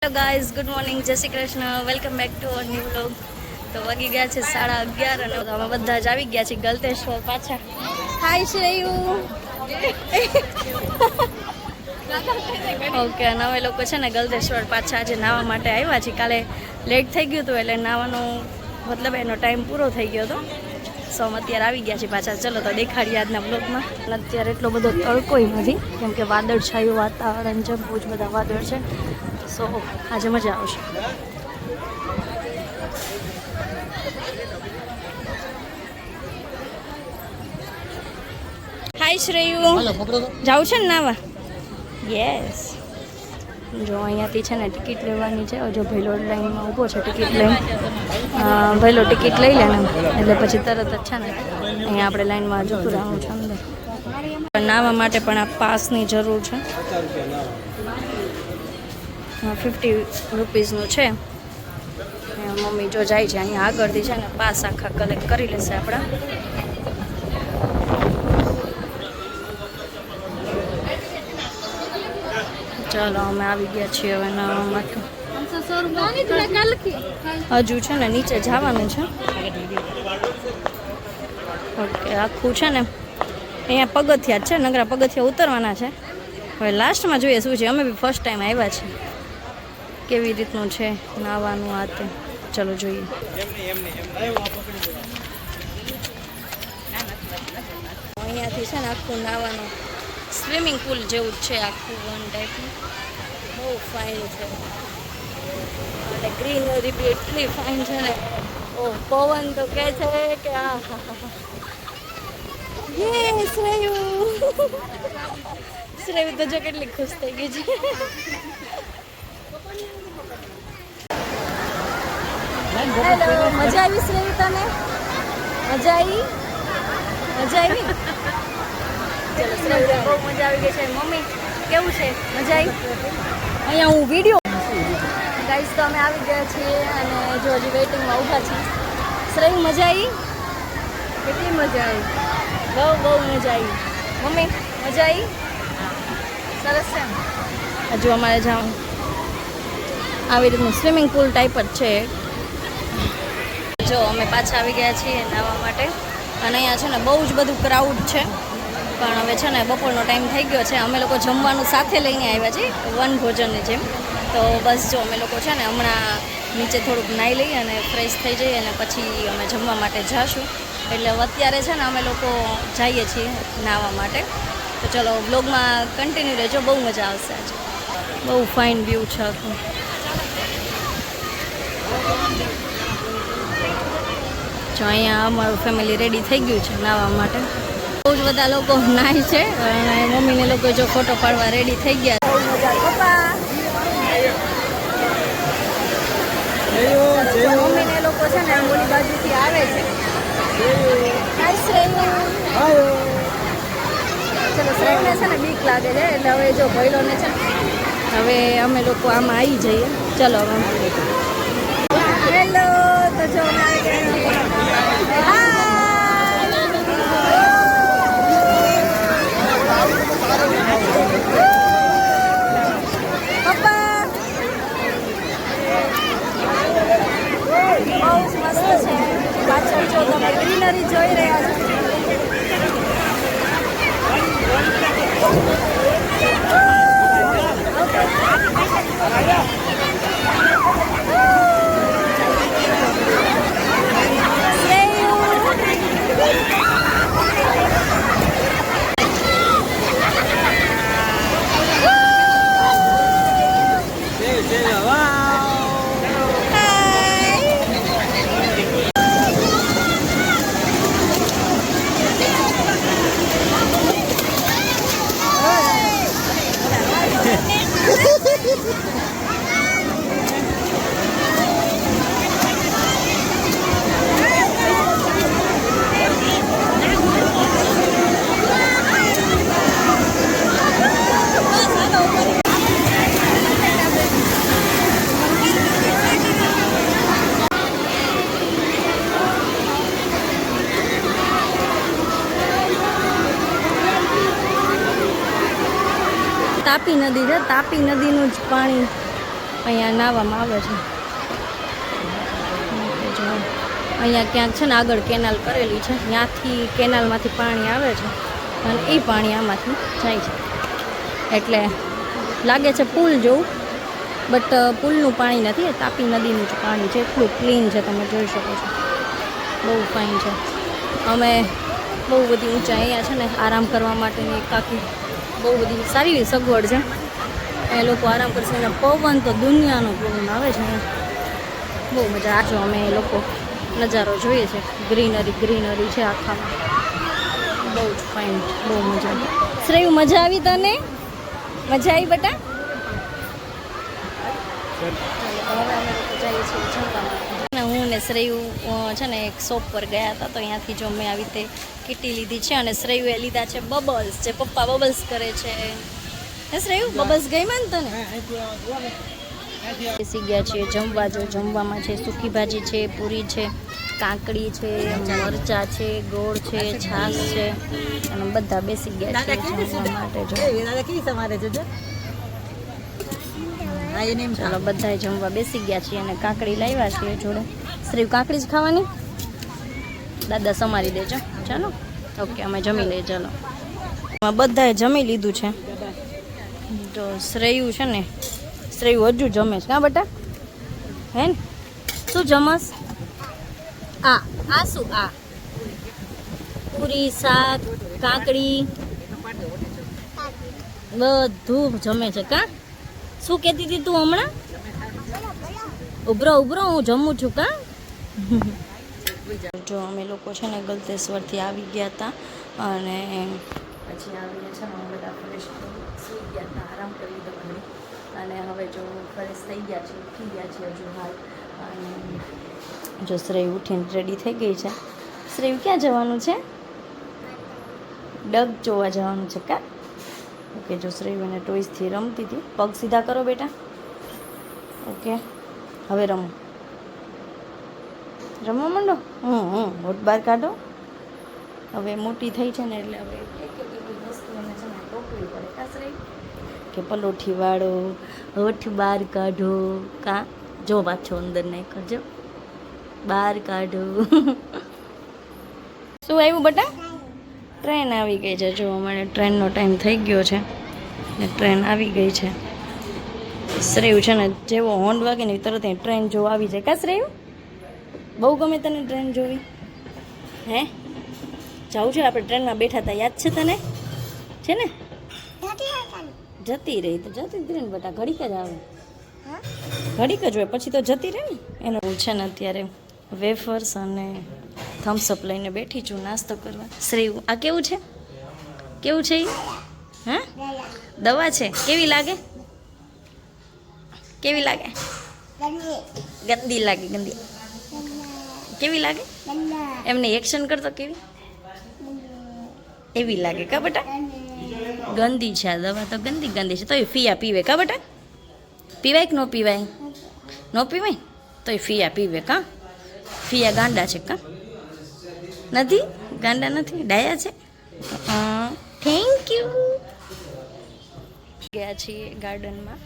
Hello guys, good morning, જય Shri Krishna, welcome back to our new vlog. તો વાગી ગયા છે 11:30 અને અમે બધા જ આવી ગયા છીએ ગલતેશ્વર પાછા. હાય શ્રેયુ. ઓકે, અને અમે લોકો છે ને ગલતેશ્વર પાછા આજે નાહવા માટે આવ્યા છીએ. કાલે લેટ થઈ ગયું હતું એટલે નાહવાનો મતલબ એનો ટાઈમ પૂરો થઈ ગયો હતો. સો અમે અત્યારે આવી ગયા છીએ પાછા. ચલો તો દેખાડીએ આજના બ્લોગમાં. અત્યારે એટલો બધો તડકોય નથી કેમ કે વાદળછાયું વાતાવરણ છે, બહુ જ બધા વાદળ છે. સો આજે મજા આવશે. હાય શ્રેયુ, જાઉં છે ને નાવા? યસ. જો અહીંયાથી છે ને ટિકિટ લેવાની છે. જો ભૈલો લાઈનમાં ઊભો છે ટિકિટ લઈને. ભૈલો ટિકિટ લઈ લે ને એટલે પછી તરત જ છે ને અહીંયા આપણે લાઈનમાં જતું રહેવાનું છે અંદર. નાહવા માટે પણ આ પાસની જરૂર છે. 50 રૂપીસનું છે. મમ્મી જો જાય છે અહીંયા આગળથી છે ને પાસ આખા કલેક્ટ કરી લેશે આપણા. ચાલો અમે આવી ગયા છીએ હવે નાહવા માટે. હજુ છે ને નીચે જવાનું છે. ઓકે, આખું છે ને અહીંયા પગથિયા જ છે, નગરા પગથિયા ઉતરવાના છે. હવે લાસ્ટમાં જોઈએ શું છે. અમે બી ફર્સ્ટ ટાઈમ આવ્યા છીએ, કેવી રીતનું છે નાહવાનું આ તે. ચલો જોઈએ. અહીંયાથી છે ને આખું નાહવાનું સ્વિમિંગ પુલ જેવું જ છે આખું, વન ટાઈપનું. બહુ ફાઇન છે અને ગ્રીનરી બી એટલી ફાઇન છે ને. ઓ પવન તો કહે છે કે આ શ્રેયુ શ્રેયુ તો જો કેટલી ખુશ થઈ ગઈ છે. હેલો, મજા આવી શ્રેયુ તને? મજા આવી? મજા આવી? ચલો શ્રેયુ બહુ મજા આવી ગઈ છે. મમ્મી કેવું છે? મજા આવી? અહીંયા હું વિડીયો ગાઈસ તો અમે આવી ગયા છીએ અને જો હજી વેઇટિંગમાં ઊભા છીએ. શ્રેયુ મજા આવી? કેટલી મજા આવી? બહુ બહુ મજા આવી. મમ્મી મજા આવી? સરસ છે. હજુ અમારે જવાનું આવી રીતનું સ્વિમિંગ પુલ ટાઈપ જ છે. જો અમે પાછા આવી ગયા છીએ નાહવા માટે અને અહીંયા છે ને બહુ જ બધું ક્રાઉડ છે. પણ હવે છે ને બપોરનો ટાઈમ થઈ ગયો છે. અમે લોકો જમવાનું સાથે લઈને આવ્યા છીએ, વન ભોજનની જેમ. તો બસ જો અમે લોકો છે ને હમણાં નીચે થોડુંક નાહી લઈએ અને ફ્રેશ થઈ જઈએ અને પછી અમે જમવા માટે જઈશું. એટલે અત્યારે છે ને અમે લોકો જઈએ છીએ નાહવા માટે. તો ચલો બ્લોગમાં કન્ટિન્યુ રહેજો, બહુ મજા આવશે આજે. બહુ ફાઇન વ્યૂ છે આખું. જો અહીંયા અમારું ફેમિલી રેડી થઈ ગયું છે નાહવા માટે. બહુ જ બધા લોકો નાહી છે અને મમ્મીને લોકો જો ફોટો પાડવા રેડી થઈ ગયા. બહુ મજા. પપ્પા મમ્મીને લોકો છે ને ઓલી બાજુથી આવે છે. ચલો શ્રેયને છે ને બીક લાગે છે એટલે હવે જો ભૈલોને છે હવે અમે લોકો આમાં આવી જઈએ. ચલો હેલો, તો જો અમે આવી ગયા. પપ્પા બહુ જ મસ્ત છે. પાછળ જો તમે ગ્રીનરી જોઈ રહ્યા છો. તાપી નદી છે, તાપી નદીનું જ પાણી અહીંયા નાહવામાં આવે છે. જો અહીંયા ક્યાંક છે ને આગળ કેનાલ કરેલી છે, ત્યાંથી કેનાલમાંથી પાણી આવે છે અને એ પાણી આમાંથી જાય છે. એટલે લાગે છે પુલ જેવું, બટ પુલનું પાણી નથી, એ તાપી નદીનું જ પાણી છે. એટલું ક્લીન છે, તમે જોઈ શકો છો. બહુ ફાઇન છે. અમે બહુ બધી ઊંચાઈ અહીંયા છે ને આરામ કરવા માટેની કાકી બહુ બધી સારી સગવડ છે. એ લોકો આરામ કરશે અને પવન તો દુનિયાનો પવન આવે છે અહીંયા. બહુ મજા આવે છે. અમે એ લોકો નજારો જોઈએ છે, ગ્રીનરી છે આખામાં. બહુ જ ફાઇન, બહુ મજા. શ્રેયુ મજા આવી તને? મજા આવી બેટા? હું ને શ્રેયુ છે ને એક શોપ પર ગયા હતા, તો અહીંયાથી જો મેં આવી રીતે કીટી લીધી છે અને શ્રેયુએ લીધા છે બબલ્સ, જે પપ્પા બબલ્સ કરે છે. હે શ્રેયુ, બબલ્સ ગઈ માં તને? બેસી ગયા છીએ જમવા. જો જમવામાં છે સૂકી ભાજી છે, પૂરી છે, કાકડી છે, મરચા છે, ગોળ છે, છાશ છે અને બધા બેસી ગયા છે જમવા માટે. જો ચાલો બધા જમવા બેસી ગયા છીએ અને કાકડી લાવ્યા છીએ જોડે. શ્રેયુ કાકડી જ ખાવાની? દાદા સમારી દેજો. ચાલો ઓકે, અમે જમી લઈએ. ચાલો, બધાએ જમી લીધું છે. જો શ્રેયુ છે ને, શ્રેયુ હજુ જમે છે. હા બેટા, હે ને? શું જમસ? આ શું? આ પૂરી, શાક, કાકડી બધું જમે છે. કા શું કહેતી હતી તું હમણાં? ઉભરો હું જમું છું. કા જો અમે લોકો છે ને ગલતેશ્વરથી આવી ગયા હતા અને પછી આવીને છે ને બધા ફ્રેશ સુઈ ગયા હતા, આરામ કરી લીધો ઘણી. અને હવે જો ફ્રેશ થઈ ગયા છે, ઉઠી ગયા છે હજુ હાલ. અને જો શ્રેયુ ઉઠીને રેડી થઈ ગઈ છે. શ્રેયુ ક્યાં જવાનું છે? ડગ જોવા જવાનું છે. કા ઓકે. જો શ્રેયુ એને ટોયસથી રમતી હતી. પગ સીધા કરો બેટા. ઓકે, હવે રમવા માંડો. હોટ બાર કાઢો. હવે મોટી થઈ છે ને એટલે હવે એક વસ્તુઓને છે ને ટોકવી પડે. કા શ્રેયુ? કે પલોઠી વાળો, હોઠ બહાર કાઢો. કા જો પાછો અંદર નહીં કરજો, બહાર કાઢો. શું આવ્યું બેટા? ટ્રેન આવી ગઈ છે. જો અમારે ટ્રેનનો ટાઈમ થઈ ગયો છે ને ટ્રેન આવી ગઈ છે. શ્રેયુ છે ને જેવો હોર્ન વાગે ને તરત ટ્રેન જો આવી જાય. કા શ્રેયુ? બહુ ગમે તને ટ્રેન જોવી? હે, જાઉં છે આપણે ટ્રેનમાં બેઠા હતા, યાદ છે તને? છે ને? જતી રહી તો જતી જ રહી ને બેટા, ઘડીક જ આવે, ઘડીક જ હોય પછી તો જતી રહે ને. એનું છે ને અત્યારે વેફર્સ અને થમ્સઅપ લઈને બેઠી છું નાસ્તો કરવા. શ્રેયુ આ કેવું છે? કેવું છે? હા, દવા છે. કેવી લાગે? કેવી લાગે? ગંદી લાગે. ગંદી કેવી લાગે? એમને એક્શન કરતો કેવી એવી લાગે. કા બેટા? ગંદી છે આ દવા તો, ગંદી છે. તો એ ફિયા પીવે. કા બેટા? પીવાય કે ન પીવાય? ન પીવાય તો એ ફિયા પીવે. કા ફિયા ગાંડા છે? કા નથી ગાંડા, નથી ડાયા છે. Thank you. ગયા છીએ ગાર્ડનમાં.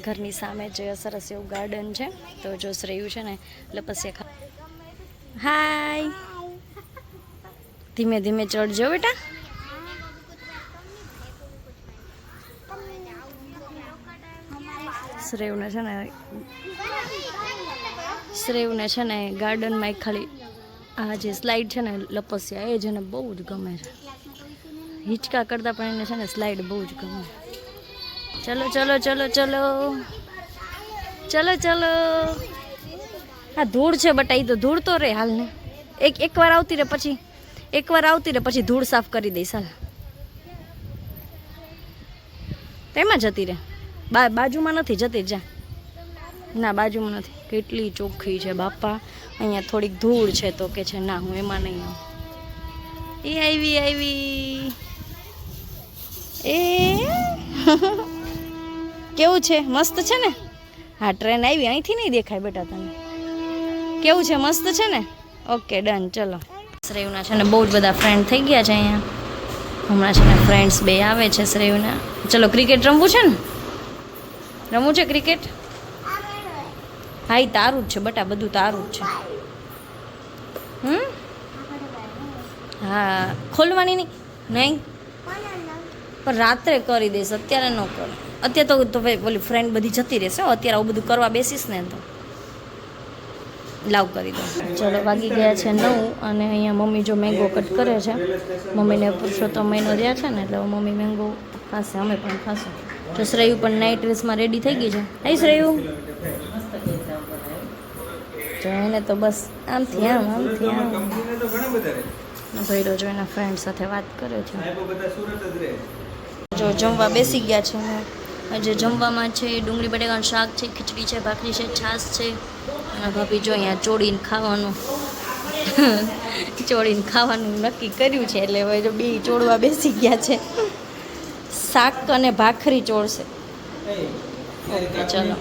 ઘરની સામે જ સરસ એવું ગાર્ડન છે. તો જો શ્રેયુ છે ને લપસ્યા હાય, ધીમે ધીમે ચડજો બેટા. શ્રેયુને છે ને ગાર્ડનમાં ખાલી આ જે સ્લાઇડ છે ને લપસ્યા, એ જેને બહુ જ ગમે છે. હિંચકા કરતાં પણ એને છે ને સ્લાઇડ બહુ જ ગમે. ચલો ચલો ચલો ચલો ચલો ચલો. હા ધૂળ છે બટા, એ તો ધૂળ તો રે હાલ ને. એકવાર આવતી રહે પછી ધૂળ સાફ કરી દઈશ હાલ. તેમાં જતી રહે. બાજુમાં નથી જતી. જા ના, બાજુમાં નથી. કેટલી ચોખ્ખી છે બાપા. અહીંયા થોડીક ધૂળ છે તો કે છે ના હું એમાં નહીં આવું. એ આવી એ કેવું છે? મસ્ત છે ને? હા ટ્રેન આવી, અહીંથી નહીં દેખાય બેટા તને. કેવું છે? મસ્ત છે ને? Okay done. ચલો. શ્રેયુના છે ને બહુ જ બધા ફ્રેન્ડ થઈ ગયા છે અહીંયા. હમણાં છે ને ફ્રેન્ડ્સ બે આવે છે શ્રેયુના. ચલો ક્રિકેટ રમવું છે ને? રમવું છે ક્રિકેટ? હા ઈ તારું જ છે બટા, બધું તારું જ છે. હા ખોલવાની નહીં પણ રાત્રે કરી દઈશ, અત્યારે ન કર. અત્યારે તો ભાઈ ઓલી ફ્રેન્ડ બધી જતી રહેશે, અત્યારે આવું બધું કરવા બેસીશ ને તો લાવ કરી દો. ચલો વાગી ગયા છે 9 અને અહીંયા મમ્મી જો મેંગો કટ કરે છે. મમ્મીને પુરુષોત્તમ મહિનો રહ્યા છે ને એટલે મમ્મી મેંગો ખાશે, અમે પણ ખાશું. તો શ્રેયુ પણ નાઇટ ડ્રેસમાં રેડી થઈ ગઈ છે. હાઈ શ્રેયુ. તો એને તો બસ આમથી આમ ભઈડો જો એના ફ્રેન્ડ સાથે વાત કરે છે. જો જમવા બેસી ગયા છે ને, જે જમવામાં છે ડુંગળી બટેકાનું શાક છે, ખીચડી છે, ભાખરી છે, છાશ છે. અને ભાભી જો અહીંયા ચોળીને ખાવાનું નક્કી કર્યું છે એટલે હવે જો બે ચોળવા બેસી ગયા છે. શાક અને ભાખરી ચોળશે. ઓકે ચલો.